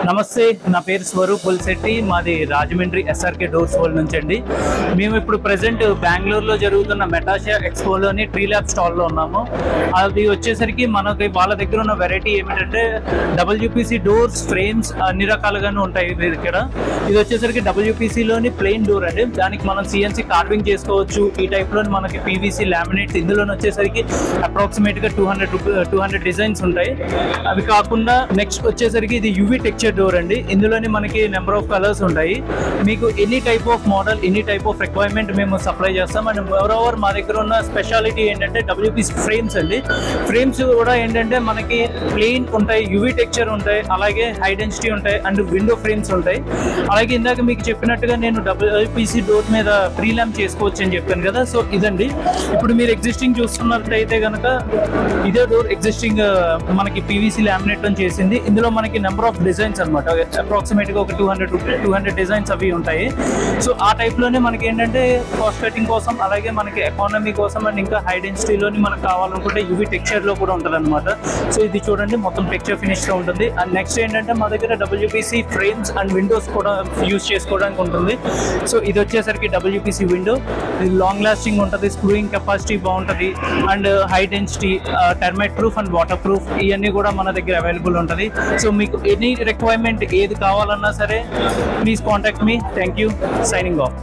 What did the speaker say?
నమస్తే, నా పేరు స్వరూప్ బుల్శెట్టి. మాది రాజమండ్రి ఎస్ఆర్కే డోర్స్ వరల్డ్ నుంచి అండి. మేము ఇప్పుడు ప్రజెంట్ బెంగళూరులో జరుగుతున్న మెటాషియా ఎక్స్పోలోని ట్రీ ల్యాబ్ స్టాల్లో ఉన్నాము. అది వచ్చేసరికి మనకి వాళ్ళ దగ్గర ఉన్న వెరైటీ ఏమిటంటే డబ్ల్యూపీసీ డోర్స్, ఫ్రేమ్స్ అన్ని రకాలుగానే ఉంటాయి ఇక్కడ. ఇది వచ్చేసరికి డబ్ల్యూపీసీలోని ప్లెయిన్ డోర్ అండి. దానికి మనం సిఎన్సీ కార్వింగ్ చేసుకోవచ్చు. ఈ టైప్లో మనకి పీవీసీ లామినేట్స్, ఇందులోనే వచ్చేసరికి అప్రాక్సిమేట్గా 200 డిజైన్స్ ఉంటాయి. అవి కాకుండా నెక్స్ట్ వచ్చేసరికి ఇది యూవీ టెక్చర్ డోర్ అండి. ఇందులోనే మనకి నెంబర్ ఆఫ్ కలర్స్ ఉంటాయి. మీకు any type of model, any type of requirement మేము సప్లై చేస్తాం. అండ్ మోరోవర్ మా దగ్గర ఉన్న స్పెషాలిటీ ఏంటంటే డబ్ల్యూపీసీ ఫ్రేమ్స్ అండి. ఫ్రేమ్స్ కూడా ఏంటంటే మనకి ప్లెయిన్ ఉంటాయి, యూవీ టెక్చర్ ఉంటాయి, అలాగే హై డెన్సిటీ ఉంటాయి, అండ్ విండో ఫ్రేమ్స్ ఉంటాయి. అలాగే ఇందాక మీకు చెప్పినట్టుగా నేను డబ్ల్యూపీసీ డోర్ మీద ప్రీ ల్యామ్ చేసుకోవచ్చు అని చెప్పాను కదా. సో ఇదండి. ఇప్పుడు మీరు ఎగ్జిస్టింగ్ చూస్తున్నట్టయితే కనుక ఇదే డోర్ ఎగ్జిస్టింగ్ మనకి పీవీసీ లామినేట్ అని చేసింది. ఇందులో మనకి నెంబర్ ఆఫ్ డిజైన్స్ అనమాట, అప్రాక్సిమేట్గా ఒక 200 డిజైన్స్ అవి ఉంటాయి. సో ఆ టైప్లోనే మనకి ఏంటంటే కాస్ట్ కటింగ్ కోసం, అలాగే మనకి ఎకానమీ కోసం, అండ్ ఇంకా హై డెన్సిటీలోని మనకు కావాలనుకుంటే యూవీ టెక్చర్లో కూడా ఉంటుంది అనమాట. సో ఇది చూడండి, మొత్తం టెక్చర్ ఫినిష్లో ఉంటుంది. అండ్ నెక్స్ట్ ఏంటంటే మా దగ్గర డబ్ల్యూపీసీ ఫ్రేమ్స్ అండ్ విండోస్ కూడా యూజ్ చేసుకోవడానికి ఉంటుంది. సో ఇది వచ్చేసరికి డబ్ల్యూపీసీ విండో. ఇది లాంగ్ లాస్టింగ్ ఉంటుంది, స్క్రూయింగ్ కెపాసిటీ బాగుంటుంది, and high density, termite proof and water proof ఇవన్నీ కూడా మన దగ్గర అవైలబుల్ ఉంటుంది. సో మీకు ఎనీ రిక్వైర్మెంట్ ఏది కావాలన్నా సరే please contact me. Thank you. Signing off.